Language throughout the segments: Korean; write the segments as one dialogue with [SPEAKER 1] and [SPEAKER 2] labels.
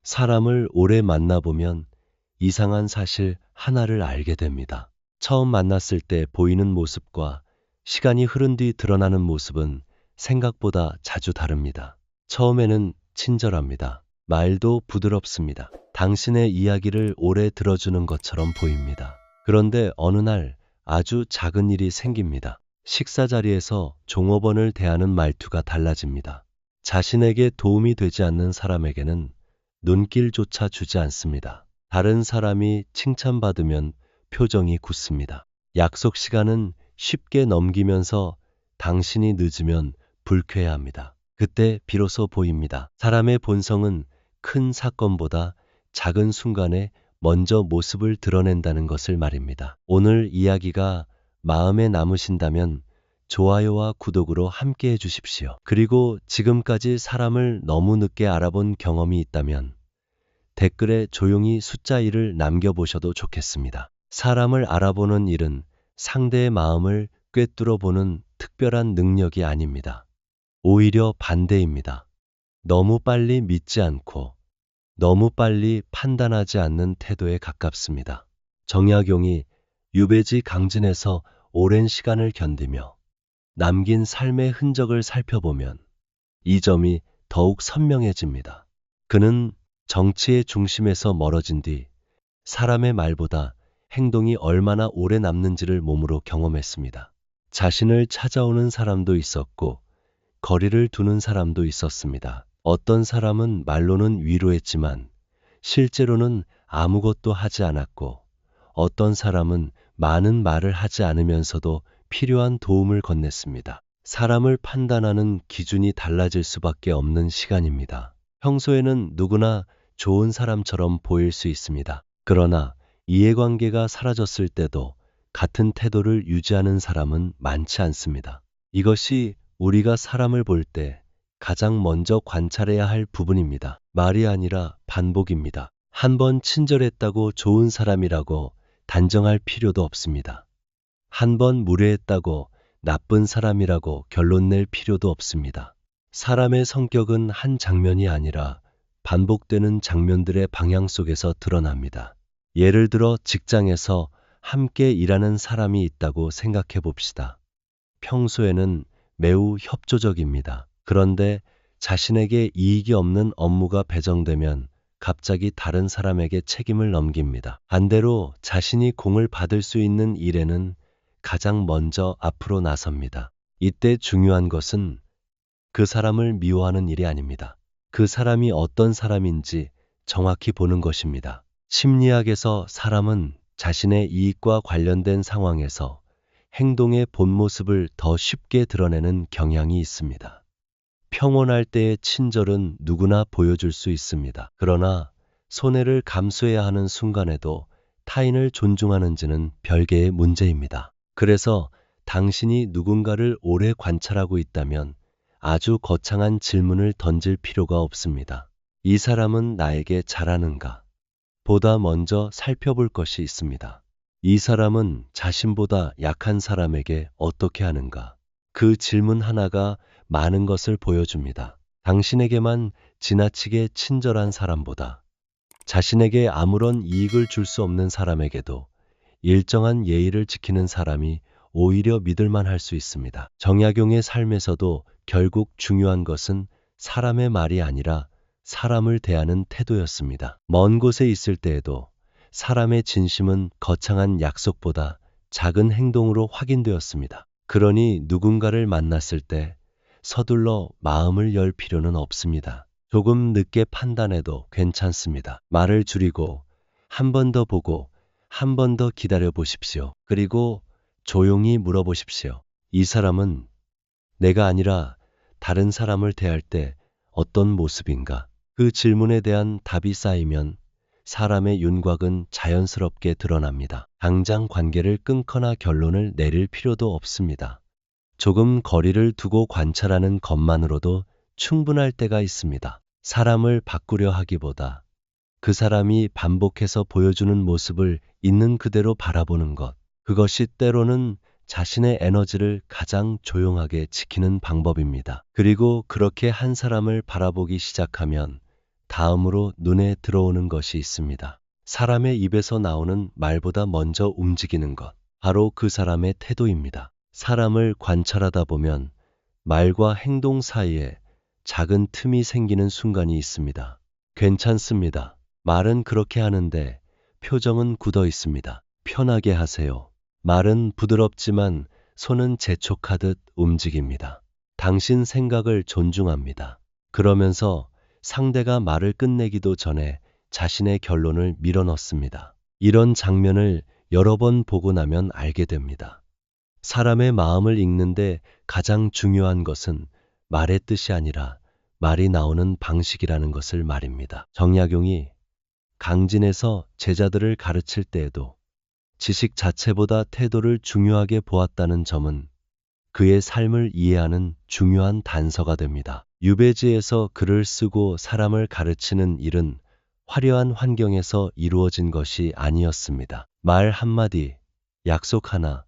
[SPEAKER 1] 사람을 오래 만나보면 이상한 사실 하나를 알게 됩니다. 처음 만났을 때 보이는 모습과 시간이 흐른 뒤 드러나는 모습은 생각보다 자주 다릅니다. 처음에는 친절합니다. 말도 부드럽습니다. 당신의 이야기를 오래 들어주는 것처럼 보입니다. 그런데 어느 날 아주 작은 일이 생깁니다. 식사 자리에서 종업원을 대하는 말투가 달라집니다. 자신에게 도움이 되지 않는 사람에게는 눈길조차 주지 않습니다. 다른 사람이 칭찬받으면 표정이 굳습니다. 약속 시간은 쉽게 넘기면서 당신이 늦으면 불쾌해합니다. 그때 비로소 보입니다. 사람의 본성은 큰 사건보다 작은 순간에 먼저 모습을 드러낸다는 것을 말입니다. 오늘 이야기가 마음에 남으신다면 좋아요와 구독으로 함께 해주십시오. 그리고 지금까지 사람을 너무 늦게 알아본 경험이 있다면 댓글에 조용히 숫자 1을 남겨보셔도 좋겠습니다. 사람을 알아보는 일은 상대의 마음을 꿰뚫어 보는 특별한 능력이 아닙니다. 오히려 반대입니다. 너무 빨리 믿지 않고 너무 빨리 판단하지 않는 태도에 가깝습니다. 정약용이 유배지 강진에서 오랜 시간을 견디며 남긴 삶의 흔적을 살펴보면 이 점이 더욱 선명해집니다. 그는 정치의 중심에서 멀어진 뒤 사람의 말보다 행동이 얼마나 오래 남는지를 몸으로 경험했습니다. 자신을 찾아오는 사람도 있었고 거리를 두는 사람도 있었습니다. 어떤 사람은 말로는 위로했지만 실제로는 아무것도 하지 않았고 어떤 사람은 많은 말을 하지 않으면서도 필요한 도움을 건넸습니다. 사람을 판단하는 기준이 달라질 수밖에 없는 시간입니다. 평소에는 누구나 좋은 사람처럼 보일 수 있습니다. 그러나 이해관계가 사라졌을 때도 같은 태도를 유지하는 사람은 많지 않습니다. 이것이 우리가 사람을 볼 때 가장 먼저 관찰해야 할 부분입니다. 말이 아니라 반복입니다. 한 번 친절했다고 좋은 사람이라고 단정할 필요도 없습니다. 한 번 무례했다고 나쁜 사람이라고 결론 낼 필요도 없습니다. 사람의 성격은 한 장면이 아니라 반복되는 장면들의 방향 속에서 드러납니다. 예를 들어 직장에서 함께 일하는 사람이 있다고 생각해 봅시다. 평소에는 매우 협조적입니다. 그런데 자신에게 이익이 없는 업무가 배정되면 갑자기 다른 사람에게 책임을 넘깁니다. 반대로 자신이 공을 받을 수 있는 일에는 가장 먼저 앞으로 나섭니다. 이때 중요한 것은 그 사람을 미워하는 일이 아닙니다. 그 사람이 어떤 사람인지 정확히 보는 것입니다. 심리학에서 사람은 자신의 이익과 관련된 상황에서 행동의 본 모습을 더 쉽게 드러내는 경향이 있습니다. 평온할 때의 친절은 누구나 보여줄 수 있습니다. 그러나 손해를 감수해야 하는 순간에도 타인을 존중하는지는 별개의 문제입니다. 그래서 당신이 누군가를 오래 관찰하고 있다면 아주 거창한 질문을 던질 필요가 없습니다. 이 사람은 나에게 잘하는가? 보다 먼저 살펴볼 것이 있습니다. 이 사람은 자신보다 약한 사람에게 어떻게 하는가? 그 질문 하나가 많은 것을 보여줍니다. 당신에게만 지나치게 친절한 사람보다 자신에게 아무런 이익을 줄 수 없는 사람에게도 일정한 예의를 지키는 사람이 오히려 믿을만 할 수 있습니다. 정약용의 삶에서도 결국 중요한 것은 사람의 말이 아니라 사람을 대하는 태도였습니다. 먼 곳에 있을 때에도 사람의 진심은 거창한 약속보다 작은 행동으로 확인되었습니다. 그러니 누군가를 만났을 때 서둘러 마음을 열 필요는 없습니다. 조금 늦게 판단해도 괜찮습니다. 말을 줄이고 한 번 더 보고 한 번 더 기다려 보십시오. 그리고 조용히 물어보십시오. 이 사람은 내가 아니라 다른 사람을 대할 때 어떤 모습인가? 그 질문에 대한 답이 쌓이면 사람의 윤곽은 자연스럽게 드러납니다. 당장 관계를 끊거나 결론을 내릴 필요도 없습니다. 조금 거리를 두고 관찰하는 것만으로도 충분할 때가 있습니다. 사람을 바꾸려 하기보다 그 사람이 반복해서 보여주는 모습을 있는 그대로 바라보는 것, 그것이 때로는 자신의 에너지를 가장 조용하게 지키는 방법입니다. 그리고 그렇게 한 사람을 바라보기 시작하면 다음으로 눈에 들어오는 것이 있습니다. 사람의 입에서 나오는 말보다 먼저 움직이는 것. 바로 그 사람의 태도입니다. 사람을 관찰하다 보면 말과 행동 사이에 작은 틈이 생기는 순간이 있습니다. 괜찮습니다. 말은 그렇게 하는데 표정은 굳어 있습니다. 편하게 하세요. 말은 부드럽지만 손은 재촉하듯 움직입니다. 당신 생각을 존중합니다. 그러면서 상대가 말을 끝내기도 전에 자신의 결론을 밀어넣습니다. 이런 장면을 여러 번 보고 나면 알게 됩니다. 사람의 마음을 읽는데 가장 중요한 것은 말의 뜻이 아니라 말이 나오는 방식이라는 것을 말입니다. 정약용이 강진에서 제자들을 가르칠 때에도 지식 자체보다 태도를 중요하게 보았다는 점은 그의 삶을 이해하는 중요한 단서가 됩니다. 유배지에서 글을 쓰고 사람을 가르치는 일은 화려한 환경에서 이루어진 것이 아니었습니다. 말 한마디, 약속 하나,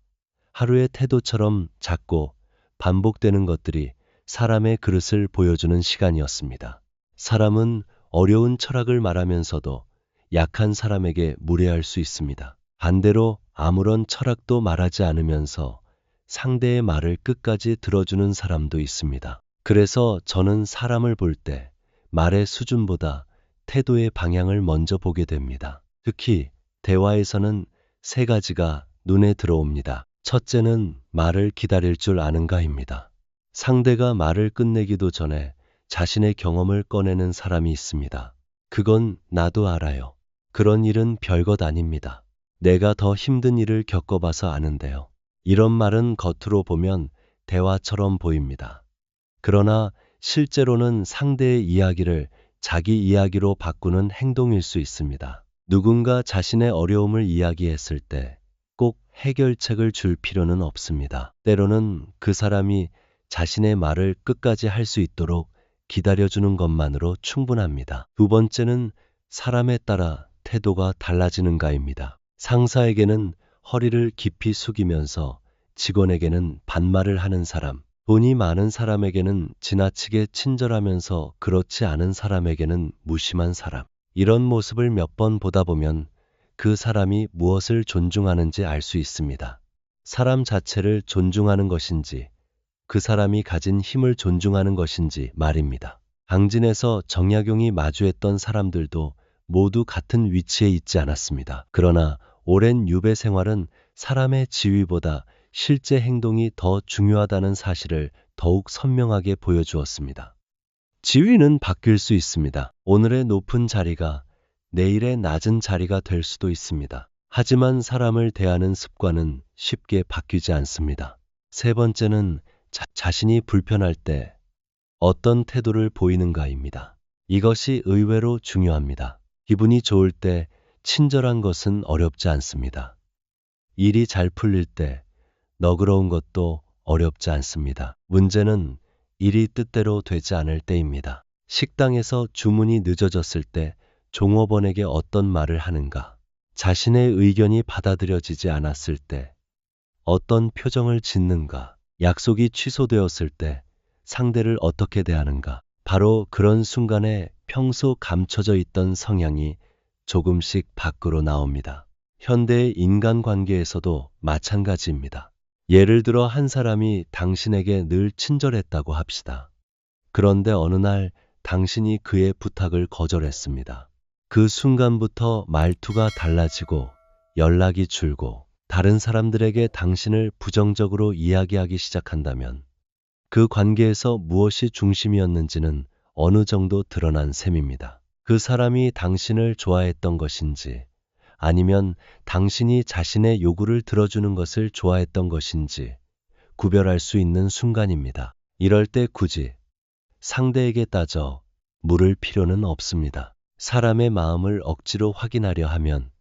[SPEAKER 1] 하루의 태도처럼 작고 반복되는 것들이 사람의 그릇을 보여주는 시간이었습니다. 사람은 어려운 철학을 말하면서도 약한 사람에게 무례할 수 있습니다. 반대로 아무런 철학도 말하지 않으면서 상대의 말을 끝까지 들어주는 사람도 있습니다. 그래서 저는 사람을 볼 때 말의 수준보다 태도의 방향을 먼저 보게 됩니다. 특히 대화에서는 세 가지가 눈에 들어옵니다. 첫째는 말을 기다릴 줄 아는가입니다. 상대가 말을 끝내기도 전에 자신의 경험을 꺼내는 사람이 있습니다. 그건 나도 알아요. 그런 일은 별것 아닙니다. 내가 더 힘든 일을 겪어봐서 아는데요. 이런 말은 겉으로 보면 대화처럼 보입니다. 그러나 실제로는 상대의 이야기를 자기 이야기로 바꾸는 행동일 수 있습니다. 누군가 자신의 어려움을 이야기했을 때 꼭 해결책을 줄 필요는 없습니다. 때로는 그 사람이 자신의 말을 끝까지 할 수 있도록 기다려주는 것만으로 충분합니다. 두 번째는 사람에 따라 태도가 달라지는가입니다. 상사에게는 허리를 깊이 숙이면서 직원에게는 반말을 하는 사람, 돈이 많은 사람에게는 지나치게 친절하면서 그렇지 않은 사람에게는 무심한 사람. 이런 모습을 몇 번 보다 보면 그 사람이 무엇을 존중하는지 알 수 있습니다. 사람 자체를 존중하는 것인지 그 사람이 가진 힘을 존중하는 것인지 말입니다. 강진에서 정약용이 마주했던 사람들도 모두 같은 위치에 있지 않았습니다. 그러나 오랜 유배 생활은 사람의 지위보다 실제 행동이 더 중요하다는 사실을 더욱 선명하게 보여주었습니다. 지위는 바뀔 수 있습니다. 오늘의 높은 자리가 내일의 낮은 자리가 될 수도 있습니다. 하지만 사람을 대하는 습관은 쉽게 바뀌지 않습니다. 세 번째는 자신이 불편할 때 어떤 태도를 보이는가입니다. 이것이 의외로 중요합니다. 기분이 좋을 때 친절한 것은 어렵지 않습니다. 일이 잘 풀릴 때 너그러운 것도 어렵지 않습니다. 문제는 일이 뜻대로 되지 않을 때입니다. 식당에서 주문이 늦어졌을 때 종업원에게 어떤 말을 하는가? 자신의 의견이 받아들여지지 않았을 때 어떤 표정을 짓는가? 약속이 취소되었을 때 상대를 어떻게 대하는가? 바로 그런 순간에 평소 감춰져 있던 성향이 조금씩 밖으로 나옵니다. 현대의 인간관계에서도 마찬가지입니다. 예를 들어 한 사람이 당신에게 늘 친절했다고 합시다. 그런데 어느 날 당신이 그의 부탁을 거절했습니다. 그 순간부터 말투가 달라지고 연락이 줄고 다른 사람들에게 당신을 부정적으로 이야기하기 시작한다면 그 관계에서 무엇이 중심이었는지는 어느 정도 드러난 셈입니다. 그 사람이 당신을 좋아했던 것인지 아니면 당신이 자신의 요구를 들어주는 것을 좋아했던 것인지 구별할 수 있는 순간입니다. 이럴 때 굳이 상대에게 따져 물을 필요는 없습니다. 사람의 마음을 억지로 확인하려 하면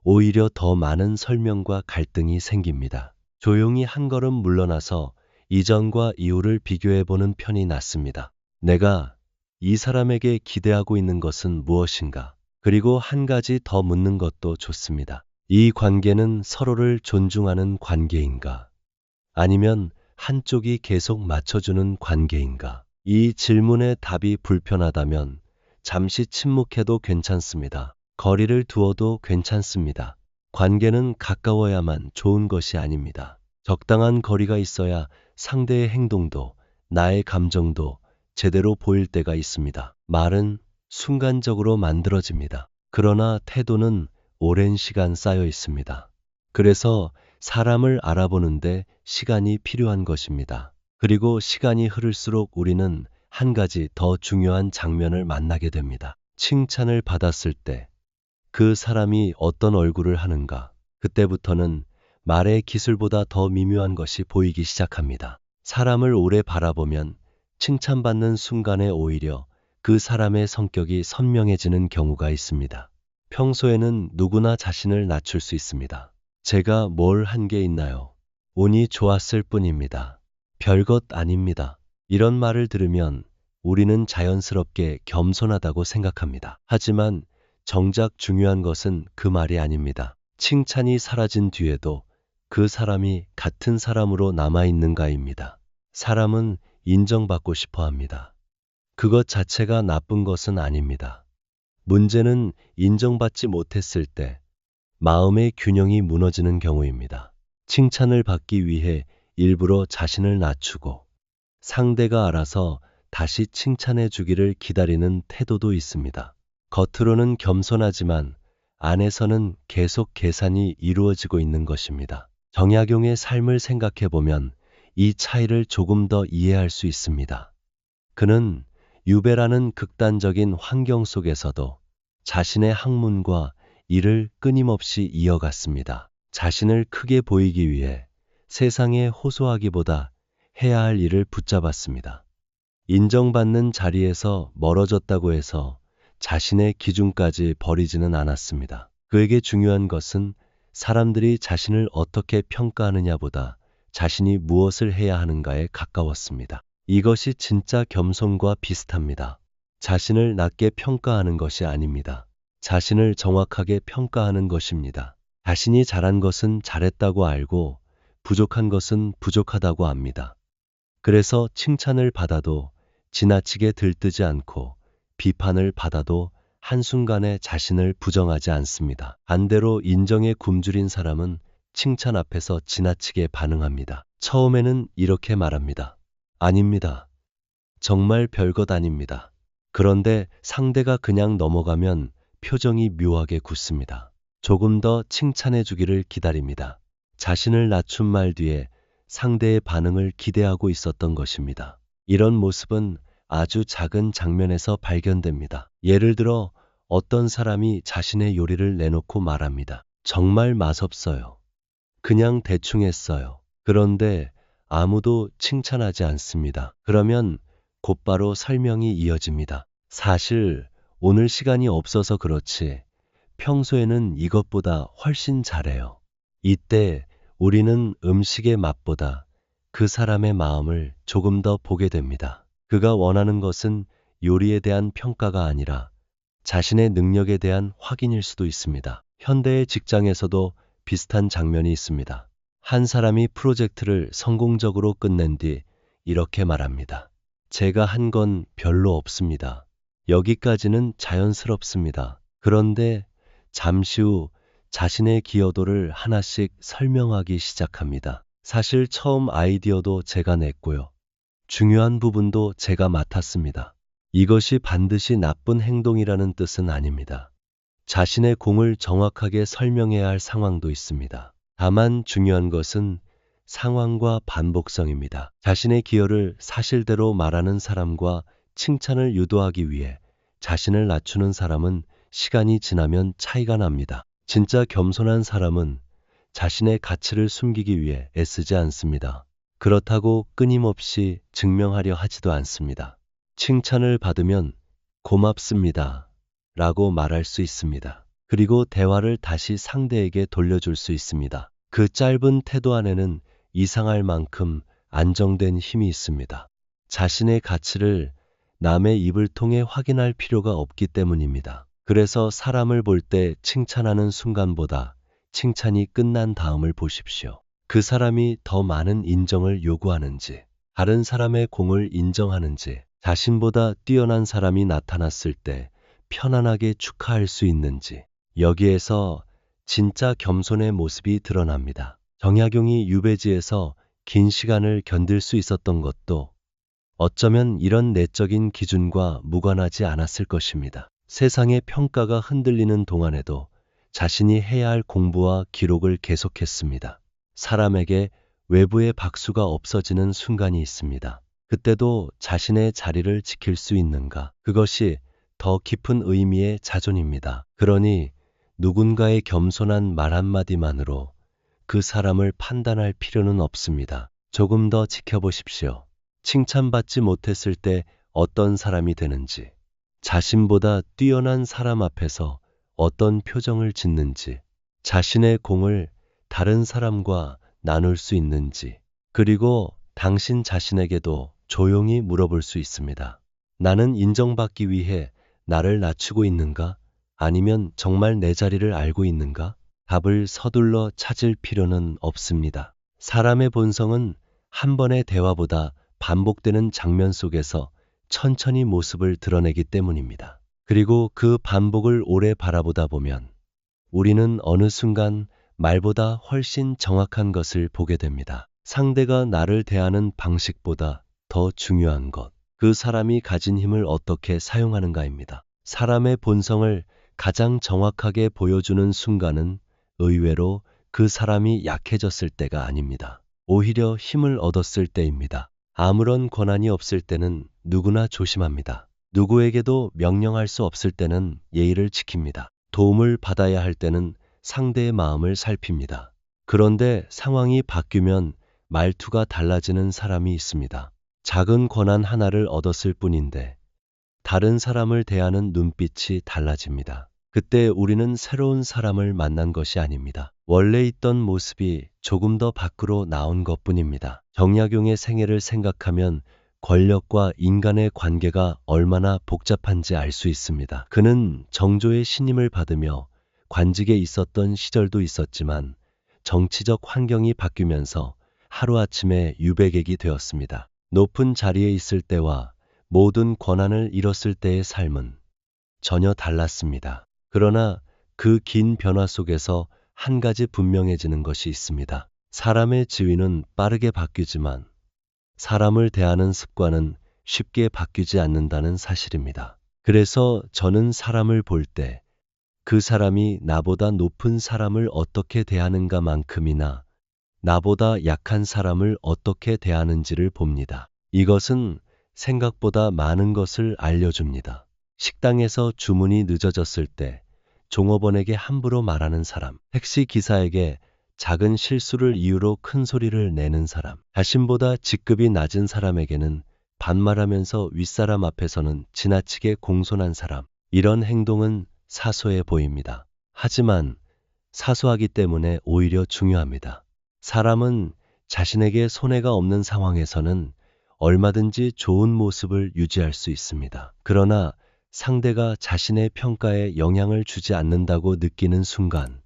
[SPEAKER 1] 오히려 더 많은 설명과 갈등이 생깁니다. 조용히 한 걸음 물러나서 이전과 이후를 비교해보는 편이 낫습니다. 내가 이 사람에게 기대하고 있는 것은 무엇인가? 그리고 한 가지 더 묻는 것도 좋습니다. 이 관계는 서로를 존중하는 관계인가? 아니면 한쪽이 계속 맞춰주는 관계인가? 이 질문의 답이 불편하다면 잠시 침묵해도 괜찮습니다. 거리를 두어도 괜찮습니다. 관계는 가까워야만 좋은 것이 아닙니다. 적당한 거리가 있어야 상대의 행동도 나의 감정도 제대로 보일 때가 있습니다. 말은 순간적으로 만들어집니다. 그러나 태도는 오랜 시간 쌓여 있습니다. 그래서 사람을 알아보는데 시간이 필요한 것입니다. 그리고 시간이 흐를수록 우리는 한 가지 더 중요한 장면을 만나게 됩니다. 칭찬을 받았을 때 그 사람이 어떤 얼굴을 하는가, 그때부터는 말의 기술보다 더 미묘한 것이 보이기 시작합니다. 사람을 오래 바라보면 칭찬받는 순간에 오히려 그 사람의 성격이 선명해지는 경우가 있습니다. 평소에는 누구나 자신을 낮출 수 있습니다. 제가 뭘 한 게 있나요? 운이 좋았을 뿐입니다. 별것 아닙니다. 이런 말을 들으면 우리는 자연스럽게 겸손하다고 생각합니다. 하지만 정작 중요한 것은 그 말이 아닙니다. 칭찬이 사라진 뒤에도 그 사람이 같은 사람으로 남아있는가입니다. 사람은 인정받고 싶어 합니다. 그것 자체가 나쁜 것은 아닙니다. 문제는 인정받지 못했을 때 마음의 균형이 무너지는 경우입니다. 칭찬을 받기 위해 일부러 자신을 낮추고 상대가 알아서 다시 칭찬해 주기를 기다리는 태도도 있습니다. 겉으로는 겸손하지만 안에서는 계속 계산이 이루어지고 있는 것입니다. 정약용의 삶을 생각해 보면 이 차이를 조금 더 이해할 수 있습니다. 그는 유배라는 극단적인 환경 속에서도 자신의 학문과 일을 끊임없이 이어갔습니다. 자신을 크게 보이기 위해 세상에 호소하기보다 해야 할 일을 붙잡았습니다. 인정받는 자리에서 멀어졌다고 해서 자신의 기준까지 버리지는 않았습니다. 그에게 중요한 것은 사람들이 자신을 어떻게 평가하느냐보다 자신이 무엇을 해야 하는가에 가까웠습니다. 이것이 진짜 겸손과 비슷합니다. 자신을 낮게 평가하는 것이 아닙니다. 자신을 정확하게 평가하는 것입니다. 자신이 잘한 것은 잘했다고 알고 부족한 것은 부족하다고 압니다. 그래서 칭찬을 받아도 지나치게 들뜨지 않고 비판을 받아도 한순간에 자신을 부정하지 않습니다. 반대로 인정에 굶주린 사람은 칭찬 앞에서 지나치게 반응합니다. 처음에는 이렇게 말합니다. 아닙니다. 정말 별것 아닙니다. 그런데 상대가 그냥 넘어가면 표정이 묘하게 굳습니다. 조금 더 칭찬해 주기를 기다립니다. 자신을 낮춘 말 뒤에 상대의 반응을 기대하고 있었던 것입니다. 이런 모습은 아주 작은 장면에서 발견됩니다. 예를 들어 어떤 사람이 자신의 요리를 내놓고 말합니다. 정말 맛없어요. 그냥 대충 했어요. 그런데 아무도 칭찬하지 않습니다. 그러면 곧바로 설명이 이어집니다. 사실 오늘 시간이 없어서 그렇지 평소에는 이것보다 훨씬 잘해요. 이때 우리는 음식의 맛보다 그 사람의 마음을 조금 더 보게 됩니다. 그가 원하는 것은 요리에 대한 평가가 아니라 자신의 능력에 대한 확인일 수도 있습니다. 현대의 직장에서도 비슷한 장면이 있습니다. 한 사람이 프로젝트를 성공적으로 끝낸 뒤 이렇게 말합니다. 제가 한 건 별로 없습니다. 여기까지는 자연스럽습니다. 그런데 잠시 후 자신의 기여도를 하나씩 설명하기 시작합니다. 사실 처음 아이디어도 제가 냈고요. 중요한 부분도 제가 맡았습니다. 이것이 반드시 나쁜 행동이라는 뜻은 아닙니다. 자신의 공을 정확하게 설명해야 할 상황도 있습니다. 다만 중요한 것은 상황과 반복성입니다. 자신의 기여를 사실대로 말하는 사람과 칭찬을 유도하기 위해 자신을 낮추는 사람은 시간이 지나면 차이가 납니다. 진짜 겸손한 사람은 자신의 가치를 숨기기 위해 애쓰지 않습니다. 그렇다고 끊임없이 증명하려 하지도 않습니다. 칭찬을 받으면 고맙습니다 라고 말할 수 있습니다. 그리고 대화를 다시 상대에게 돌려줄 수 있습니다. 그 짧은 태도 안에는 이상할 만큼 안정된 힘이 있습니다. 자신의 가치를 남의 입을 통해 확인할 필요가 없기 때문입니다. 그래서 사람을 볼 때 칭찬하는 순간보다 칭찬이 끝난 다음을 보십시오. 그 사람이 더 많은 인정을 요구하는지, 다른 사람의 공을 인정하는지, 자신보다 뛰어난 사람이 나타났을 때 편안하게 축하할 수 있는지. 여기에서 진짜 겸손의 모습이 드러납니다. 정약용이 유배지에서 긴 시간을 견딜 수 있었던 것도 어쩌면 이런 내적인 기준과 무관하지 않았을 것입니다. 세상의 평가가 흔들리는 동안에도 자신이 해야 할 공부와 기록을 계속했습니다. 사람에게 외부의 박수가 없어지는 순간이 있습니다. 그때도 자신의 자리를 지킬 수 있는가? 그것이 더 깊은 의미의 자존입니다. 그러니 누군가의 겸손한 말 한마디만으로 그 사람을 판단할 필요는 없습니다. 조금 더 지켜보십시오. 칭찬받지 못했을 때 어떤 사람이 되는지, 자신보다 뛰어난 사람 앞에서 어떤 표정을 짓는지, 자신의 공을 다른 사람과 나눌 수 있는지, 그리고 당신 자신에게도 조용히 물어볼 수 있습니다. 나는 인정받기 위해 나를 낮추고 있는가? 아니면 정말 내 자리를 알고 있는가? 답을 서둘러 찾을 필요는 없습니다. 사람의 본성은 한 번의 대화보다 반복되는 장면 속에서 천천히 모습을 드러내기 때문입니다. 그리고 그 반복을 오래 바라보다 보면 우리는 어느 순간 말보다 훨씬 정확한 것을 보게 됩니다. 상대가 나를 대하는 방식보다 더 중요한 것, 그 사람이 가진 힘을 어떻게 사용하는가입니다. 사람의 본성을 가장 정확하게 보여주는 순간은 의외로 그 사람이 약해졌을 때가 아닙니다. 오히려 힘을 얻었을 때입니다. 아무런 권한이 없을 때는 누구나 조심합니다. 누구에게도 명령할 수 없을 때는 예의를 지킵니다. 도움을 받아야 할 때는 상대의 마음을 살핍니다. 그런데 상황이 바뀌면 말투가 달라지는 사람이 있습니다. 작은 권한 하나를 얻었을 뿐인데 다른 사람을 대하는 눈빛이 달라집니다. 그때 우리는 새로운 사람을 만난 것이 아닙니다. 원래 있던 모습이 조금 더 밖으로 나온 것뿐입니다. 정약용의 생애를 생각하면 권력과 인간의 관계가 얼마나 복잡한지 알 수 있습니다. 그는 정조의 신임을 받으며 관직에 있었던 시절도 있었지만 정치적 환경이 바뀌면서 하루아침에 유배객이 되었습니다. 높은 자리에 있을 때와 모든 권한을 잃었을 때의 삶은 전혀 달랐습니다. 그러나 그 긴 변화 속에서 한 가지 분명해지는 것이 있습니다. 사람의 지위는 빠르게 바뀌지만 사람을 대하는 습관은 쉽게 바뀌지 않는다는 사실입니다. 그래서 저는 사람을 볼 때 그 사람이 나보다 높은 사람을 어떻게 대하는가만큼이나 나보다 약한 사람을 어떻게 대하는지를 봅니다. 이것은 생각보다 많은 것을 알려줍니다. 식당에서 주문이 늦어졌을 때 종업원에게 함부로 말하는 사람, 택시 기사에게 작은 실수를 이유로 큰 소리를 내는 사람, 자신보다 직급이 낮은 사람에게는 반말하면서 윗사람 앞에서는 지나치게 공손한 사람, 이런 행동은 사소해 보입니다. 하지만 사소하기 때문에 오히려 중요합니다. 사람은 자신에게 손해가 없는 상황에서는 얼마든지 좋은 모습을 유지할 수 있습니다. 그러나 상대가 자신의 평가에 영향을 주지 않는다고 느끼는 순간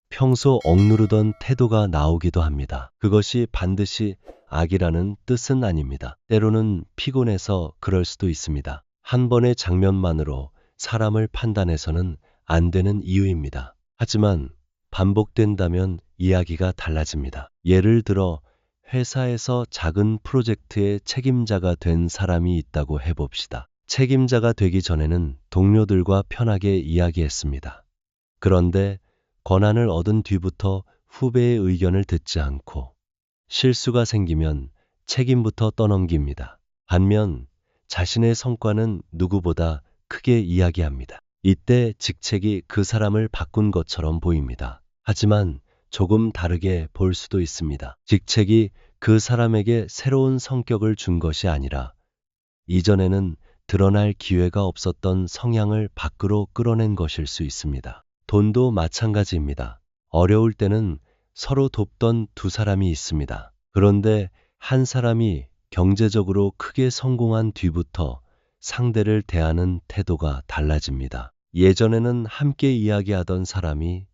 [SPEAKER 1] 평소 억누르던 태도가 나오기도 합니다. 그것이 반드시 악이라는 뜻은 아닙니다. 때로는 피곤해서 그럴 수도 있습니다. 한 번의 장면만으로 사람을 판단해서는 안 되는 이유입니다. 하지만 반복된다면 이야기가 달라집니다. 예를 들어 회사에서 작은 프로젝트의 책임자가 된 사람이 있다고 해봅시다. 책임자가 되기 전에는 동료들과 편하게 이야기했습니다. 그런데 권한을 얻은 뒤부터 후배의 의견을 듣지 않고 실수가 생기면 책임부터 떠넘깁니다. 반면 자신의 성과는 누구보다 크게 이야기합니다. 이때 직책이 그 사람을 바꾼 것처럼 보입니다. 하지만 조금 다르게 볼 수도 있습니다. 직책이 그 사람에게 새로운 성격을 준 것이 아니라 이전에는 드러날 기회가 없었던 성향을 밖으로 끌어낸 것일 수 있습니다. 돈도 마찬가지입니다. 어려울 때는 서로 돕던 두 사람이 있습니다. 그런데 한 사람이 경제적으로 크게 성공한 뒤부터 상대를 대하는 태도가 달라집니다. 예전에는 함께 이야기하던 사람이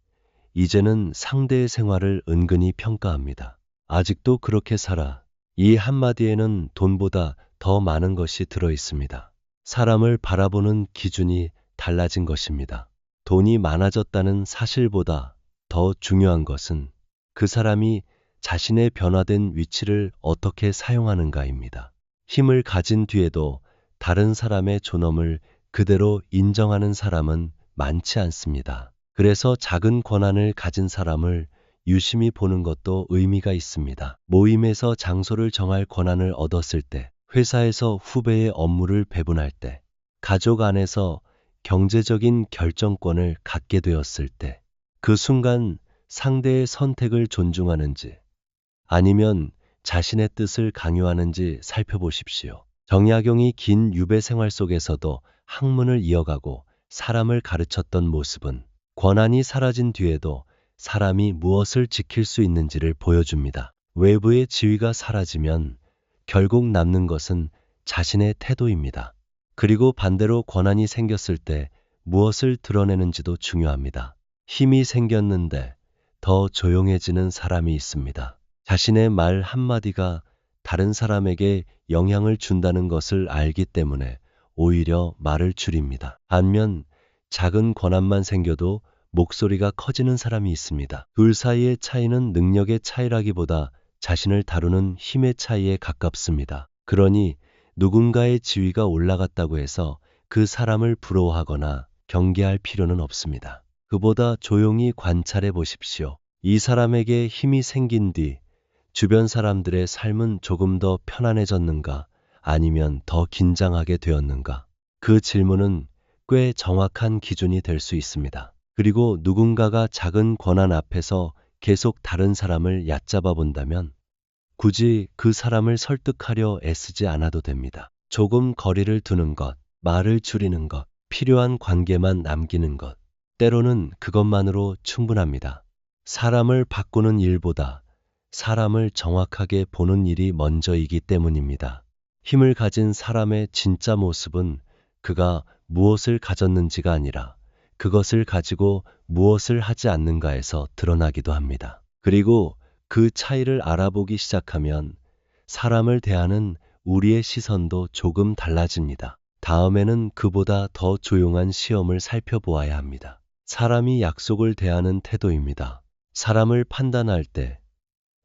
[SPEAKER 1] 이제는 상대의 생활을 은근히 평가합니다. 아직도 그렇게 살아. 이 한마디에는 돈보다 더 많은 것이 들어 있습니다. 사람을 바라보는 기준이 달라진 것입니다. 돈이 많아졌다는 사실보다 더 중요한 것은 그 사람이 자신의 변화된 위치를 어떻게 사용하는가입니다. 힘을 가진 뒤에도 다른 사람의 존엄을 그대로 인정하는 사람은 많지 않습니다. 그래서 작은 권한을 가진 사람을 유심히 보는 것도 의미가 있습니다. 모임에서 장소를 정할 권한을 얻었을 때, 회사에서 후배의 업무를 배분할 때, 가족 안에서 경제적인 결정권을 갖게 되었을 때, 그 순간 상대의 선택을 존중하는지 아니면 자신의 뜻을 강요하는지 살펴보십시오. 정약용이 긴 유배 생활 속에서도 학문을 이어가고 사람을 가르쳤던 모습은 권한이 사라진 뒤에도 사람이 무엇을 지킬 수 있는지를 보여줍니다. 외부의 지위가 사라지면 결국 남는 것은 자신의 태도입니다. 그리고 반대로 권한이 생겼을 때 무엇을 드러내는지도 중요합니다. 힘이 생겼는데 더 조용해지는 사람이 있습니다. 자신의 말 한마디가 다른 사람에게 영향을 준다는 것을 알기 때문에 오히려 말을 줄입니다. 반면 작은 권한만 생겨도 목소리가 커지는 사람이 있습니다. 둘 사이의 차이는 능력의 차이라기보다 자신을 다루는 힘의 차이에 가깝습니다. 그러니 누군가의 지위가 올라갔다고 해서 그 사람을 부러워하거나 경계할 필요는 없습니다. 그보다 조용히 관찰해 보십시오. 이 사람에게 힘이 생긴 뒤 주변 사람들의 삶은 조금 더 편안해졌는가 아니면 더 긴장하게 되었는가? 그 질문은 꽤 정확한 기준이 될 수 있습니다. 그리고 누군가가 작은 권한 앞에서 계속 다른 사람을 얕잡아 본다면 굳이 그 사람을 설득하려 애쓰지 않아도 됩니다. 조금 거리를 두는 것, 말을 줄이는 것, 필요한 관계만 남기는 것, 때로는 그것만으로 충분합니다. 사람을 바꾸는 일보다 사람을 정확하게 보는 일이 먼저이기 때문입니다. 힘을 가진 사람의 진짜 모습은 그가 무엇을 가졌는지가 아니라 그것을 가지고 무엇을 하지 않는가에서 드러나기도 합니다. 그리고 그 차이를 알아보기 시작하면 사람을 대하는 우리의 시선도 조금 달라집니다. 다음에는 그보다 더 조용한 시험을 살펴보아야 합니다. 사람이 약속을 대하는 태도입니다. 사람을 판단할 때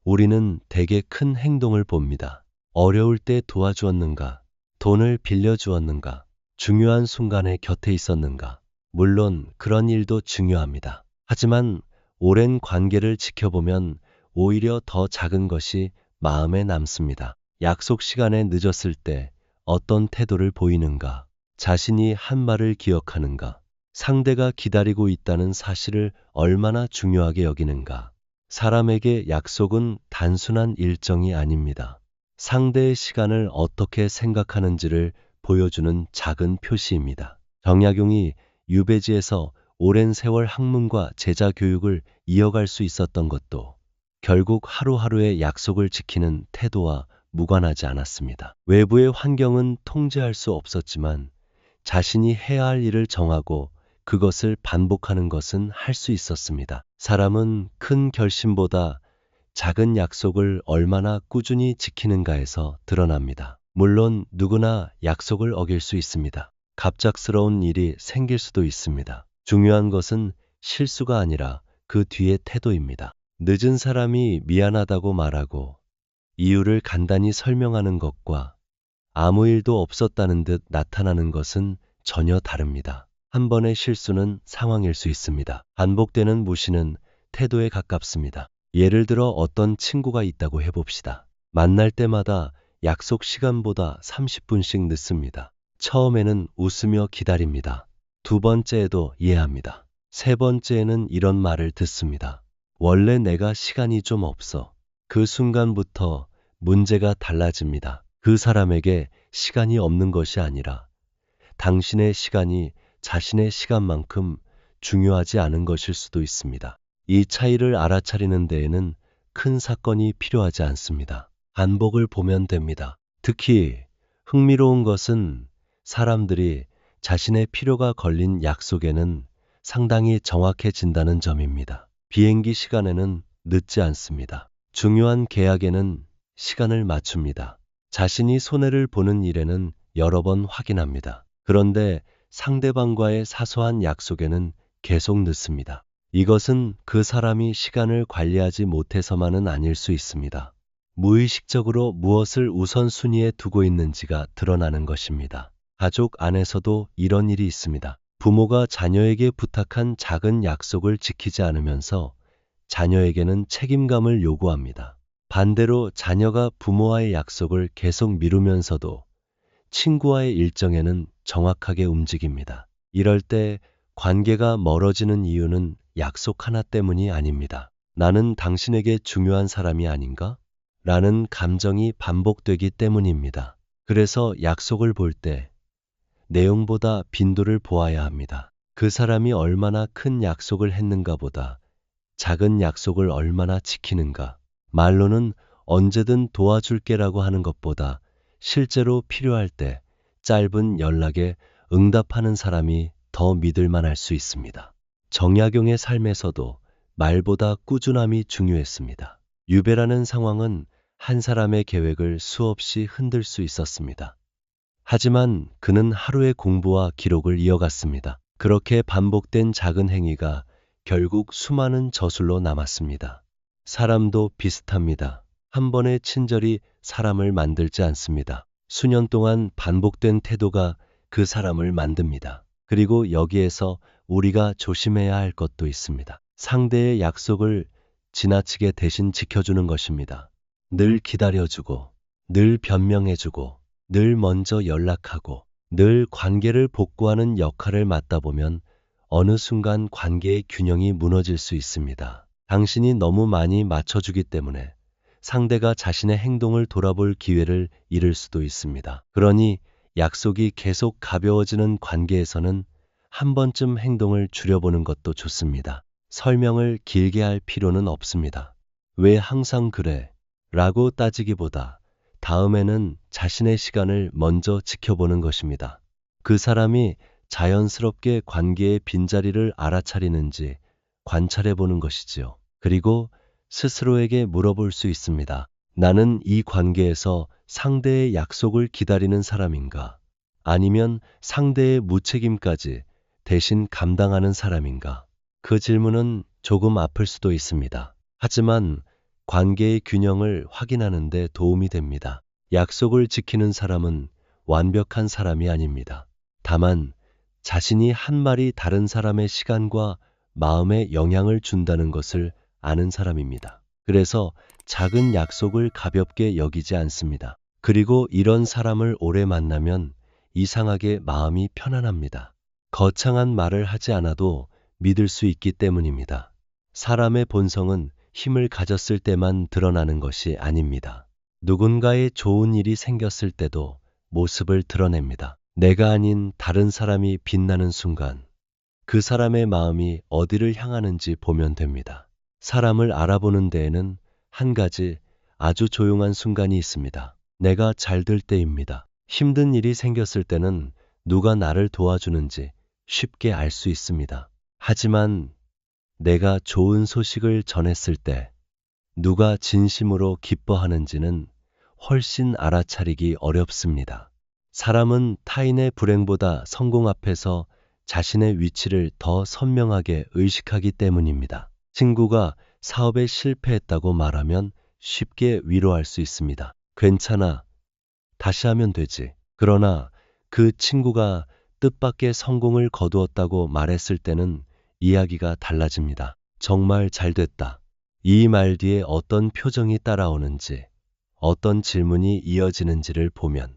[SPEAKER 1] 우리는 대개 큰 행동을 봅니다. 어려울 때 도와주었는가? 돈을 빌려주었는가? 중요한 순간에 곁에 있었는가? 물론 그런 일도 중요합니다. 하지만 오랜 관계를 지켜보면 오히려 더 작은 것이 마음에 남습니다. 약속 시간에 늦었을 때 어떤 태도를 보이는가? 자신이 한 말을 기억하는가? 상대가 기다리고 있다는 사실을 얼마나 중요하게 여기는가? 사람에게 약속은 단순한 일정이 아닙니다. 상대의 시간을 어떻게 생각하는지를 보여주는 작은 표시입니다. 정약용이 유배지에서 오랜 세월 학문과 제자 교육을 이어갈 수 있었던 것도 결국 하루하루의 약속을 지키는 태도와 무관하지 않았습니다. 외부의 환경은 통제할 수 없었지만 자신이 해야 할 일을 정하고 그것을 반복하는 것은 할 수 있었습니다. 사람은 큰 결심보다 작은 약속을 얼마나 꾸준히 지키는가에서 드러납니다. 물론 누구나 약속을 어길 수 있습니다. 갑작스러운 일이 생길 수도 있습니다. 중요한 것은 실수가 아니라 그 뒤의 태도입니다. 늦은 사람이 미안하다고 말하고 이유를 간단히 설명하는 것과 아무 일도 없었다는 듯 나타나는 것은 전혀 다릅니다. 한 번의 실수는 상황일 수 있습니다. 반복되는 무시는 태도에 가깝습니다. 예를 들어 어떤 친구가 있다고 해봅시다. 만날 때마다 약속 시간보다 30분씩 늦습니다. 처음에는 웃으며 기다립니다. 두 번째에도 이해합니다. 세 번째에는 이런 말을 듣습니다. 원래 내가 시간이 좀 없어. 그 순간부터 문제가 달라집니다. 그 사람에게 시간이 없는 것이 아니라 당신의 시간이 자신의 시간만큼 중요하지 않은 것일 수도 있습니다. 이 차이를 알아차리는 데에는 큰 사건이 필요하지 않습니다. 반복을 보면 됩니다. 특히 흥미로운 것은 사람들이 자신의 필요가 걸린 약속에는 상당히 정확해진다는 점입니다. 비행기 시간에는 늦지 않습니다. 중요한 계약에는 시간을 맞춥니다. 자신이 손해를 보는 일에는 여러 번 확인합니다. 그런데 상대방과의 사소한 약속에는 계속 늦습니다. 이것은 그 사람이 시간을 관리하지 못해서만은 아닐 수 있습니다. 무의식적으로 무엇을 우선순위에 두고 있는지가 드러나는 것입니다. 가족 안에서도 이런 일이 있습니다. 부모가 자녀에게 부탁한 작은 약속을 지키지 않으면서 자녀에게는 책임감을 요구합니다. 반대로 자녀가 부모와의 약속을 계속 미루면서도 친구와의 일정에는 정확하게 움직입니다. 이럴 때 관계가 멀어지는 이유는 약속 하나 때문이 아닙니다. 나는 당신에게 중요한 사람이 아닌가? 라는 감정이 반복되기 때문입니다. 그래서 약속을 볼 때 내용보다 빈도를 보아야 합니다. 그 사람이 얼마나 큰 약속을 했는가 보다 작은 약속을 얼마나 지키는가. 말로는 언제든 도와줄게라고 하는 것보다 실제로 필요할 때 짧은 연락에 응답하는 사람이 더 믿을만할 수 있습니다. 정약용의 삶에서도 말보다 꾸준함이 중요했습니다. 유배라는 상황은 한 사람의 계획을 수없이 흔들 수 있었습니다. 하지만 그는 하루의 공부와 기록을 이어갔습니다. 그렇게 반복된 작은 행위가 결국 수많은 저술로 남았습니다. 사람도 비슷합니다. 한 번의 친절이 사람을 만들지 않습니다. 수년 동안 반복된 태도가 그 사람을 만듭니다. 그리고 여기에서 우리가 조심해야 할 것도 있습니다. 상대의 약속을 지나치게 대신 지켜주는 것입니다. 늘 기다려주고, 늘 변명해주고, 늘 먼저 연락하고, 늘 관계를 복구하는 역할을 맡다 보면 어느 순간 관계의 균형이 무너질 수 있습니다. 당신이 너무 많이 맞춰주기 때문에 상대가 자신의 행동을 돌아볼 기회를 잃을 수도 있습니다. 그러니 약속이 계속 가벼워지는 관계에서는 한 번쯤 행동을 줄여보는 것도 좋습니다. 설명을 길게 할 필요는 없습니다. 왜 항상 그래? 라고 따지기보다 다음에는 자신의 시간을 먼저 지켜보는 것입니다. 그 사람이 자연스럽게 관계의 빈자리를 알아차리는지 관찰해 보는 것이지요. 그리고 스스로에게 물어볼 수 있습니다. 나는 이 관계에서 상대의 약속을 기다리는 사람인가? 아니면 상대의 무책임까지 대신 감당하는 사람인가? 그 질문은 조금 아플 수도 있습니다. 하지만 관계의 균형을 확인하는 데 도움이 됩니다. 약속을 지키는 사람은 완벽한 사람이 아닙니다. 다만 자신이 한 말이 다른 사람의 시간과 마음에 영향을 준다는 것을 아는 사람입니다. 그래서 작은 약속을 가볍게 여기지 않습니다. 그리고 이런 사람을 오래 만나면 이상하게 마음이 편안합니다. 거창한 말을 하지 않아도 믿을 수 있기 때문입니다. 사람의 본성은 힘을 가졌을 때만 드러나는 것이 아닙니다. 누군가의 좋은 일이 생겼을 때도 모습을 드러냅니다. 내가 아닌 다른 사람이 빛나는 순간 그 사람의 마음이 어디를 향하는지 보면 됩니다. 사람을 알아보는 데에는 한 가지 아주 조용한 순간이 있습니다. 내가 잘 될 때입니다. 힘든 일이 생겼을 때는 누가 나를 도와주는지 쉽게 알 수 있습니다. 하지만 내가 좋은 소식을 전했을 때 누가 진심으로 기뻐하는지는 훨씬 알아차리기 어렵습니다. 사람은 타인의 불행보다 성공 앞에서 자신의 위치를 더 선명하게 의식하기 때문입니다. 친구가 사업에 실패했다고 말하면 쉽게 위로할 수 있습니다. 괜찮아. 다시 하면 되지. 그러나 그 친구가 뜻밖의 성공을 거두었다고 말했을 때는 이야기가 달라집니다. 정말 잘 됐다. 이 말 뒤에 어떤 표정이 따라오는지, 어떤 질문이 이어지는지를 보면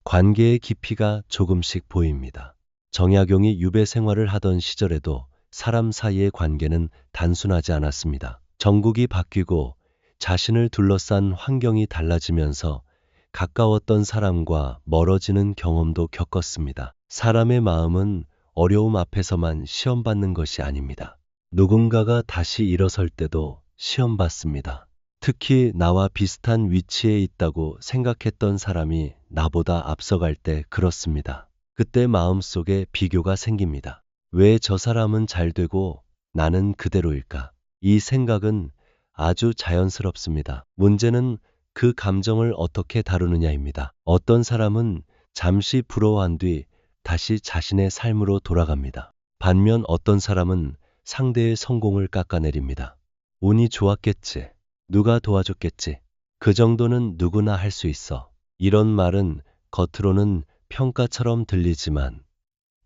[SPEAKER 1] 관계의 깊이가 조금씩 보입니다. 정약용이 유배 생활을 하던 시절에도 사람 사이의 관계는 단순하지 않았습니다. 정국이 바뀌고 자신을 둘러싼 환경이 달라지면서 가까웠던 사람과 멀어지는 경험도 겪었습니다. 사람의 마음은 어려움 앞에서만 시험받는 것이 아닙니다. 누군가가 다시 일어설 때도 시험받습니다. 특히 나와 비슷한 위치에 있다고 생각했던 사람이 나보다 앞서갈 때 그렇습니다. 그때 마음속에 비교가 생깁니다. 왜 저 사람은 잘 되고 나는 그대로일까? 이 생각은 아주 자연스럽습니다. 문제는 그 감정을 어떻게 다루느냐입니다. 어떤 사람은 잠시 부러워한 뒤 다시 자신의 삶으로 돌아갑니다. 반면 어떤 사람은 상대의 성공을 깎아내립니다. 운이 좋았겠지. 누가 도와줬겠지. 그 정도는 누구나 할 수 있어. 이런 말은 겉으로는 평가처럼 들리지만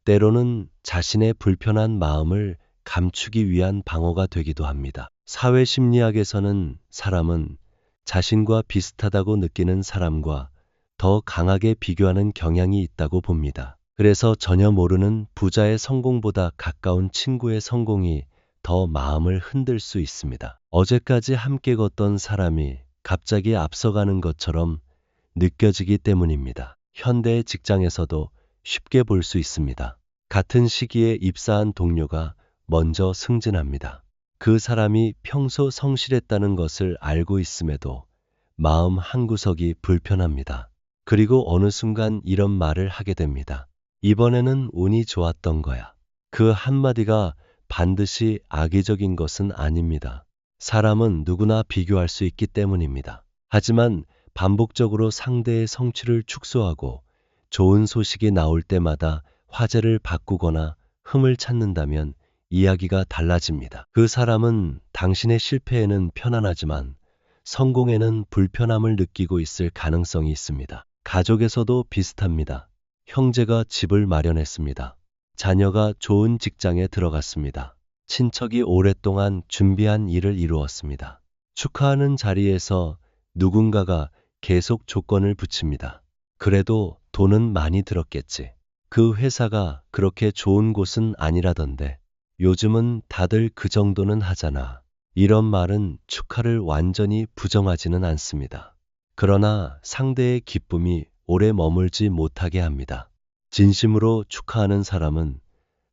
[SPEAKER 1] 때로는 자신의 불편한 마음을 감추기 위한 방어가 되기도 합니다. 사회 심리학에서는 사람은 자신과 비슷하다고 느끼는 사람과 더 강하게 비교하는 경향이 있다고 봅니다. 그래서 전혀 모르는 부자의 성공보다 가까운 친구의 성공이 더 마음을 흔들 수 있습니다. 어제까지 함께 걷던 사람이 갑자기 앞서가는 것처럼 느껴지기 때문입니다. 현대 직장에서도 쉽게 볼 수 있습니다. 같은 시기에 입사한 동료가 먼저 승진합니다. 그 사람이 평소 성실했다는 것을 알고 있음에도 마음 한구석이 불편합니다. 그리고 어느 순간 이런 말을 하게 됩니다. 이번에는 운이 좋았던 거야. 그 한마디가 반드시 악의적인 것은 아닙니다. 사람은 누구나 비교할 수 있기 때문입니다. 하지만 반복적으로 상대의 성취를 축소하고 좋은 소식이 나올 때마다 화제를 바꾸거나 흠을 찾는다면 이야기가 달라집니다. 그 사람은 당신의 실패에는 편안하지만 성공에는 불편함을 느끼고 있을 가능성이 있습니다. 가족에서도 비슷합니다. 형제가 집을 마련했습니다. 자녀가 좋은 직장에 들어갔습니다. 친척이 오랫동안 준비한 일을 이루었습니다. 축하하는 자리에서 누군가가 계속 조건을 붙입니다. 그래도 돈은 많이 들었겠지. 그 회사가 그렇게 좋은 곳은 아니라던데. 요즘은 다들 그 정도는 하잖아. 이런 말은 축하를 완전히 부정하지는 않습니다. 그러나 상대의 기쁨이 오래 머물지 못하게 합니다. 진심으로 축하하는 사람은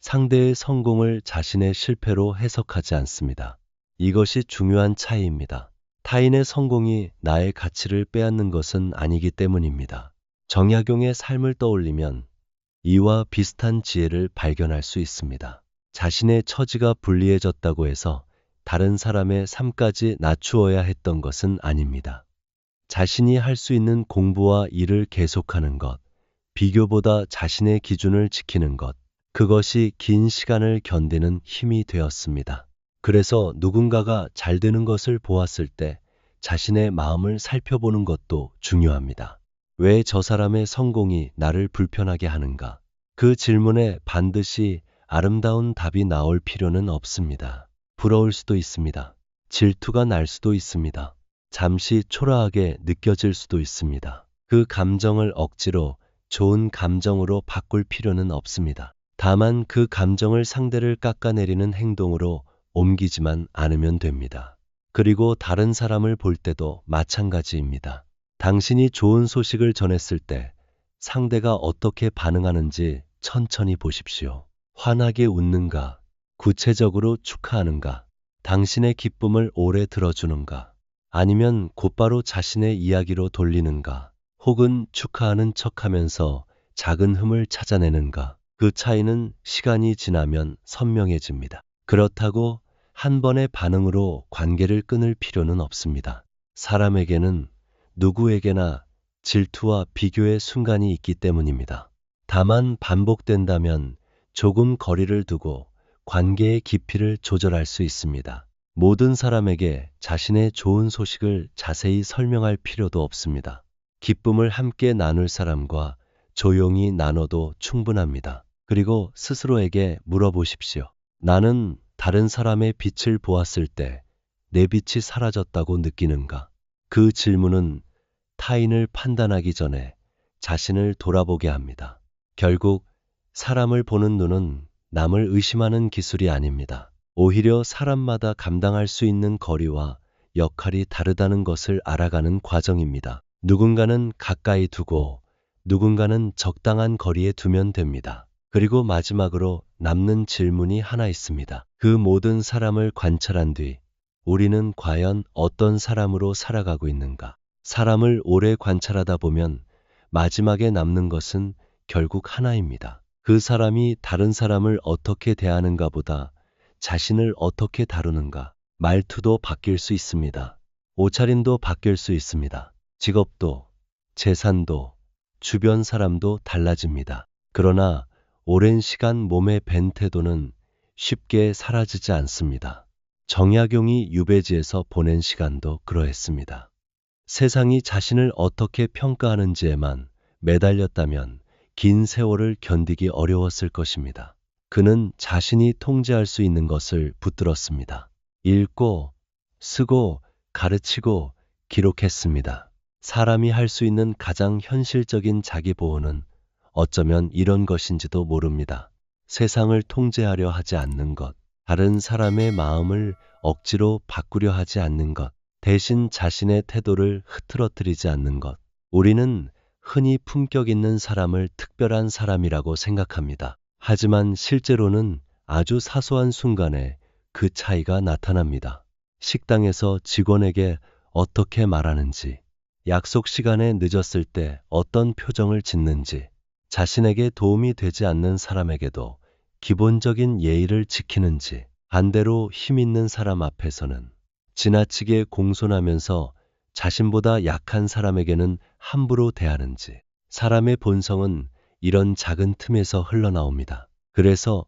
[SPEAKER 1] 상대의 성공을 자신의 실패로 해석하지 않습니다. 이것이 중요한 차이입니다. 타인의 성공이 나의 가치를 빼앗는 것은 아니기 때문입니다. 정약용의 삶을 떠올리면 이와 비슷한 지혜를 발견할 수 있습니다. 자신의 처지가 불리해졌다고 해서 다른 사람의 삶까지 낮추어야 했던 것은 아닙니다. 자신이 할 수 있는 공부와 일을 계속하는 것, 비교보다 자신의 기준을 지키는 것, 그것이 긴 시간을 견디는 힘이 되었습니다. 그래서 누군가가 잘 되는 것을 보았을 때 자신의 마음을 살펴보는 것도 중요합니다. 왜 저 사람의 성공이 나를 불편하게 하는가? 그 질문에 반드시 아름다운 답이 나올 필요는 없습니다. 부러울 수도 있습니다. 질투가 날 수도 있습니다. 잠시 초라하게 느껴질 수도 있습니다. 그 감정을 억지로 좋은 감정으로 바꿀 필요는 없습니다. 다만 그 감정을 상대를 깎아내리는 행동으로 옮기지만 않으면 됩니다. 그리고 다른 사람을 볼 때도 마찬가지입니다. 당신이 좋은 소식을 전했을 때 상대가 어떻게 반응하는지 천천히 보십시오. 환하게 웃는가? 구체적으로 축하하는가? 당신의 기쁨을 오래 들어주는가? 아니면 곧바로 자신의 이야기로 돌리는가? 혹은 축하하는 척하면서 작은 흠을 찾아내는가? 그 차이는 시간이 지나면 선명해집니다. 그렇다고 한 번의 반응으로 관계를 끊을 필요는 없습니다. 사람에게는 누구에게나 질투와 비교의 순간이 있기 때문입니다. 다만 반복된다면 조금 거리를 두고 관계의 깊이를 조절할 수 있습니다. 모든 사람에게 자신의 좋은 소식을 자세히 설명할 필요도 없습니다. 기쁨을 함께 나눌 사람과 조용히 나눠도 충분합니다. 그리고 스스로에게 물어보십시오. 나는 다른 사람의 빛을 보았을 때 내 빛이 사라졌다고 느끼는가? 그 질문은 타인을 판단하기 전에 자신을 돌아보게 합니다. 결국 사람을 보는 눈은 남을 의심하는 기술이 아닙니다. 오히려 사람마다 감당할 수 있는 거리와 역할이 다르다는 것을 알아가는 과정입니다. 누군가는 가까이 두고 누군가는 적당한 거리에 두면 됩니다. 그리고 마지막으로 남는 질문이 하나 있습니다. 그 모든 사람을 관찰한 뒤 우리는 과연 어떤 사람으로 살아가고 있는가? 사람을 오래 관찰하다 보면 마지막에 남는 것은 결국 하나입니다. 그 사람이 다른 사람을 어떻게 대하는가 보다 자신을 어떻게 다루는가. 말투도 바뀔 수 있습니다. 옷차림도 바뀔 수 있습니다. 직업도, 재산도, 주변 사람도 달라집니다. 그러나 오랜 시간 몸에 밴 태도는 쉽게 사라지지 않습니다. 정약용이 유배지에서 보낸 시간도 그러했습니다. 세상이 자신을 어떻게 평가하는지에만 매달렸다면 긴 세월을 견디기 어려웠을 것입니다. 그는 자신이 통제할 수 있는 것을 붙들었습니다. 읽고, 쓰고, 가르치고, 기록했습니다. 사람이 할 수 있는 가장 현실적인 자기 보호는 어쩌면 이런 것인지도 모릅니다. 세상을 통제하려 하지 않는 것, 다른 사람의 마음을 억지로 바꾸려 하지 않는 것, 대신 자신의 태도를 흐트러뜨리지 않는 것. 우리는 흔히 품격 있는 사람을 특별한 사람이라고 생각합니다. 하지만 실제로는 아주 사소한 순간에 그 차이가 나타납니다. 식당에서 직원에게 어떻게 말하는지, 약속 시간에 늦었을 때 어떤 표정을 짓는지, 자신에게 도움이 되지 않는 사람에게도 기본적인 예의를 지키는지, 반대로 힘 있는 사람 앞에서는 지나치게 공손하면서 자신보다 약한 사람에게는 함부로 대하는지, 사람의 본성은 이런 작은 틈에서 흘러나옵니다. 그래서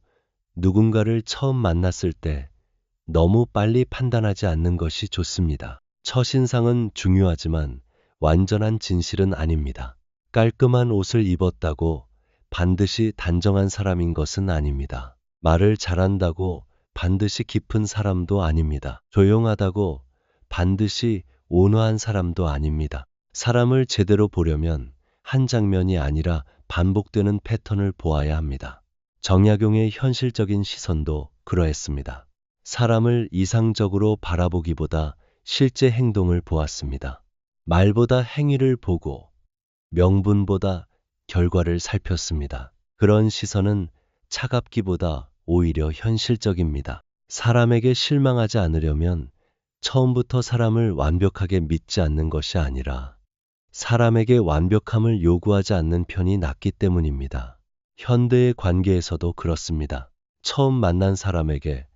[SPEAKER 1] 누군가를 처음 만났을 때 너무 빨리 판단하지 않는 것이 좋습니다. 첫인상은 중요하지만 완전한 진실은 아닙니다. 깔끔한 옷을 입었다고 반드시 단정한 사람인 것은 아닙니다. 말을 잘한다고 반드시 깊은 사람도 아닙니다. 조용하다고 반드시 온화한 사람도 아닙니다. 사람을 제대로 보려면 한 장면이 아니라 반복되는 패턴을 보아야 합니다. 정약용의 현실적인 시선도 그러했습니다. 사람을 이상적으로 바라보기보다 실제 행동을 보았습니다. 말보다 행위를 보고 명분보다 결과를 살폈습니다. 그런 시선은 차갑기보다 오히려 현실적입니다. 사람에게 실망하지 않으려면 처음부터 사람을 완벽하게 믿지 않는 것이 아니라 사람에게 완벽함을 요구하지 않는 편이 낫기 때문입니다. 현대의 관계에서도 그렇습니다. 처음 만난 사람에게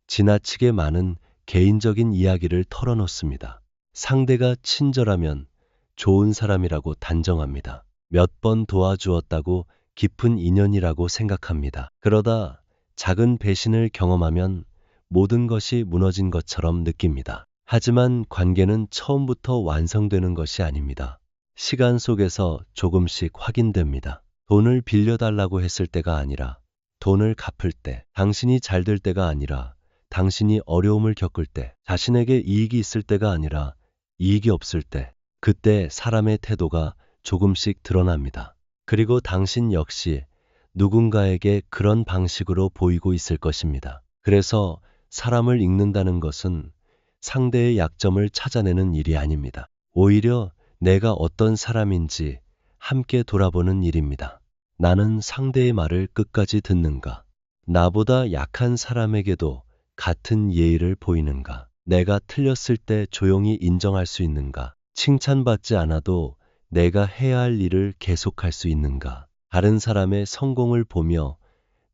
[SPEAKER 1] 지나치게 많은 개인적인 이야기를 털어놓습니다. 상대가 친절하면 좋은 사람이라고 단정합니다. 몇 번 도와주었다고 깊은 인연이라고 생각합니다. 그러다 작은 배신을 경험하면 모든 것이 무너진 것처럼 느낍니다. 하지만 관계는 처음부터 완성되는 것이 아닙니다. 시간 속에서 조금씩 확인됩니다. 돈을 빌려달라고 했을 때가 아니라 돈을 갚을 때, 당신이 잘 될 때가 아니라 당신이 어려움을 겪을 때, 자신에게 이익이 있을 때가 아니라 이익이 없을 때, 그때 사람의 태도가 조금씩 드러납니다. 그리고 당신 역시 누군가에게 그런 방식으로 보이고 있을 것입니다. 그래서 사람을 읽는다는 것은 상대의 약점을 찾아내는 일이 아닙니다. 오히려 내가 어떤 사람인지 함께 돌아보는 일입니다. 나는 상대의 말을 끝까지 듣는가? 나보다 약한 사람에게도 같은 예의를 보이는가? 내가 틀렸을 때 조용히 인정할 수 있는가? 칭찬받지 않아도 내가 해야 할 일을 계속할 수 있는가? 다른 사람의 성공을 보며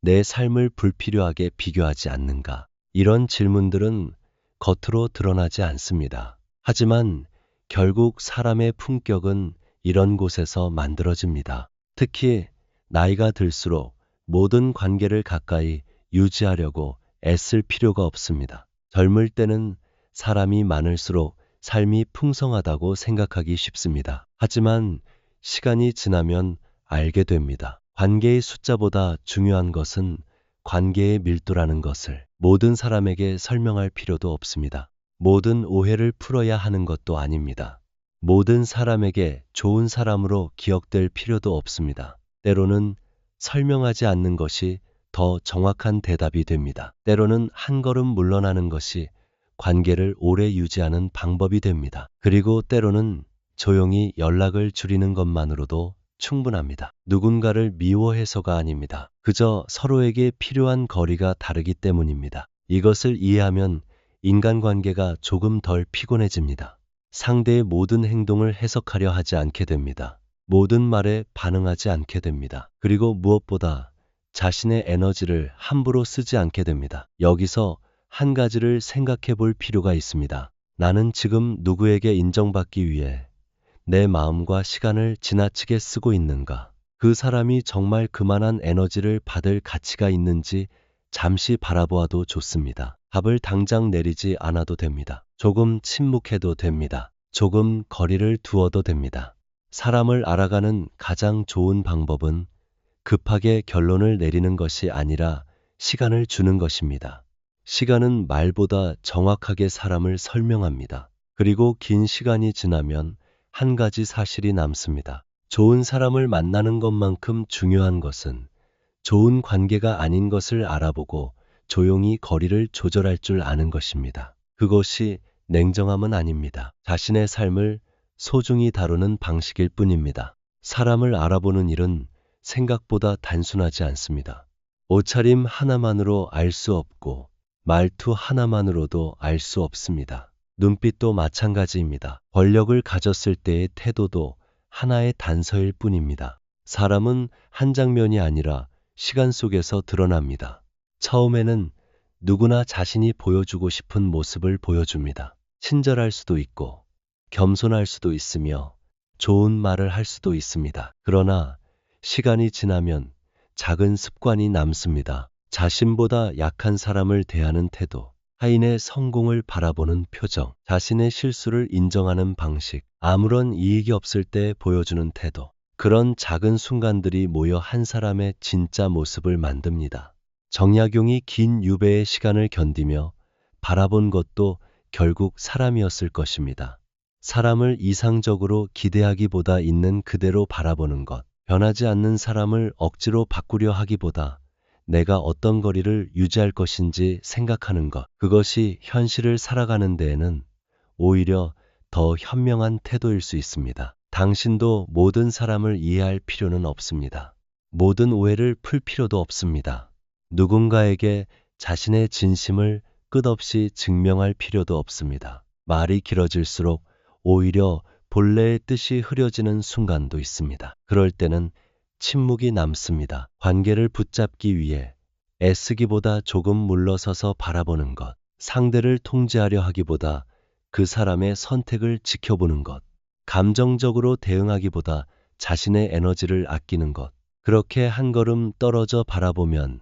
[SPEAKER 1] 내 삶을 불필요하게 비교하지 않는가? 이런 질문들은 겉으로 드러나지 않습니다. 하지만 결국 사람의 품격은 이런 곳에서 만들어집니다. 특히 나이가 들수록 모든 관계를 가까이 유지하려고 애쓸 필요가 없습니다. 젊을 때는 사람이 많을수록 삶이 풍성하다고 생각하기 쉽습니다. 하지만 시간이 지나면 알게 됩니다. 관계의 숫자보다 중요한 것은 관계의 밀도라는 것을 모든 사람에게 설명할 필요도 없습니다. 모든 오해를 풀어야 하는 것도 아닙니다. 모든 사람에게 좋은 사람으로 기억될 필요도 없습니다. 때로는 설명하지 않는 것이 더 정확한 대답이 됩니다. 때로는 한 걸음 물러나는 것이 관계를 오래 유지하는 방법이 됩니다. 그리고 때로는 조용히 연락을 줄이는 것만으로도 충분합니다. 누군가를 미워해서가 아닙니다. 그저 서로에게 필요한 거리가 다르기 때문입니다. 이것을 이해하면 인간관계가 조금 덜 피곤해집니다. 상대의 모든 행동을 해석하려 하지 않게 됩니다. 모든 말에 반응하지 않게 됩니다. 그리고 무엇보다 자신의 에너지를 함부로 쓰지 않게 됩니다. 여기서 한 가지를 생각해 볼 필요가 있습니다. 나는 지금 누구에게 인정받기 위해 내 마음과 시간을 지나치게 쓰고 있는가? 그 사람이 정말 그만한 에너지를 받을 가치가 있는지 잠시 바라보아도 좋습니다. 답을 당장 내리지 않아도 됩니다. 조금 침묵해도 됩니다. 조금 거리를 두어도 됩니다. 사람을 알아가는 가장 좋은 방법은 급하게 결론을 내리는 것이 아니라 시간을 주는 것입니다. 시간은 말보다 정확하게 사람을 설명합니다. 그리고 긴 시간이 지나면 한 가지 사실이 남습니다. 좋은 사람을 만나는 것만큼 중요한 것은 좋은 관계가 아닌 것을 알아보고 조용히 거리를 조절할 줄 아는 것입니다. 그것이 냉정함은 아닙니다. 자신의 삶을 소중히 다루는 방식일 뿐입니다. 사람을 알아보는 일은 생각보다 단순하지 않습니다. 옷차림 하나만으로 알 수 없고 말투 하나만으로도 알 수 없습니다. 눈빛도 마찬가지입니다. 권력을 가졌을 때의 태도도 하나의 단서일 뿐입니다. 사람은 한 장면이 아니라 시간 속에서 드러납니다. 처음에는 누구나 자신이 보여주고 싶은 모습을 보여줍니다. 친절할 수도 있고 겸손할 수도 있으며 좋은 말을 할 수도 있습니다. 그러나 시간이 지나면 작은 습관이 남습니다. 자신보다 약한 사람을 대하는 태도, 타인의 성공을 바라보는 표정, 자신의 실수를 인정하는 방식, 아무런 이익이 없을 때 보여주는 태도. 그런 작은 순간들이 모여 한 사람의 진짜 모습을 만듭니다. 정약용이 긴 유배의 시간을 견디며 바라본 것도 결국 사람이었을 것입니다. 사람을 이상적으로 기대하기보다 있는 그대로 바라보는 것, 변하지 않는 사람을 억지로 바꾸려 하기보다 내가 어떤 거리를 유지할 것인지 생각하는 것, 그것이 현실을 살아가는 데에는 오히려 더 현명한 태도일 수 있습니다. 당신도 모든 사람을 이해할 필요는 없습니다. 모든 오해를 풀 필요도 없습니다. 누군가에게 자신의 진심을 끝없이 증명할 필요도 없습니다. 말이 길어질수록 오히려 본래의 뜻이 흐려지는 순간도 있습니다. 그럴 때는 침묵이 남습니다. 관계를 붙잡기 위해 애쓰기보다 조금 물러서서 바라보는 것, 상대를 통제하려 하기보다 그 사람의 선택을 지켜보는 것, 감정적으로 대응하기보다 자신의 에너지를 아끼는 것, 그렇게 한 걸음 떨어져 바라보면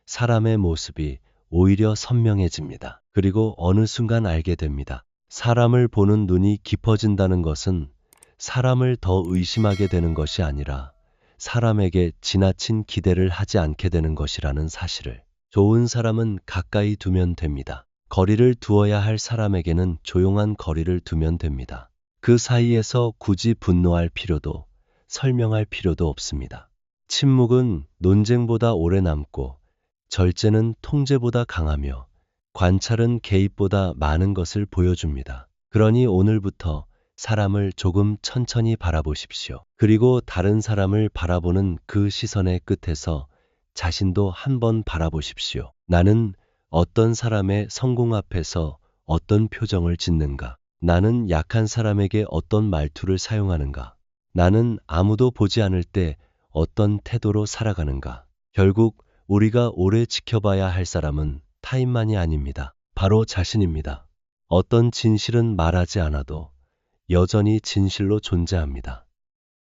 [SPEAKER 1] 사람의 모습이 오히려 선명해집니다. 그리고 어느 순간 알게 됩니다. 사람을 보는 눈이 깊어진다는 것은 사람을 더 의심하게 되는 것이 아니라 사람에게 지나친 기대를 하지 않게 되는 것이라는 사실을. 좋은 사람은 가까이 두면 됩니다. 거리를 두어야 할 사람에게는 조용한 거리를 두면 됩니다. 그 사이에서 굳이 분노할 필요도 설명할 필요도 없습니다. 침묵은 논쟁보다 오래 남고 절제는 통제보다 강하며 관찰은 개입보다 많은 것을 보여줍니다. 그러니 오늘부터 사람을 조금 천천히 바라보십시오. 그리고 다른 사람을 바라보는 그 시선의 끝에서 자신도 한번 바라보십시오. 나는 어떤 사람의 성공 앞에서 어떤 표정을 짓는가? 나는 약한 사람에게 어떤 말투를 사용하는가? 나는 아무도 보지 않을 때 어떤 태도로 살아가는가? 결국 우리가 오래 지켜봐야 할 사람은 타인만이 아닙니다. 바로 자신입니다. 어떤 진실은 말하지 않아도 여전히 진실로 존재합니다.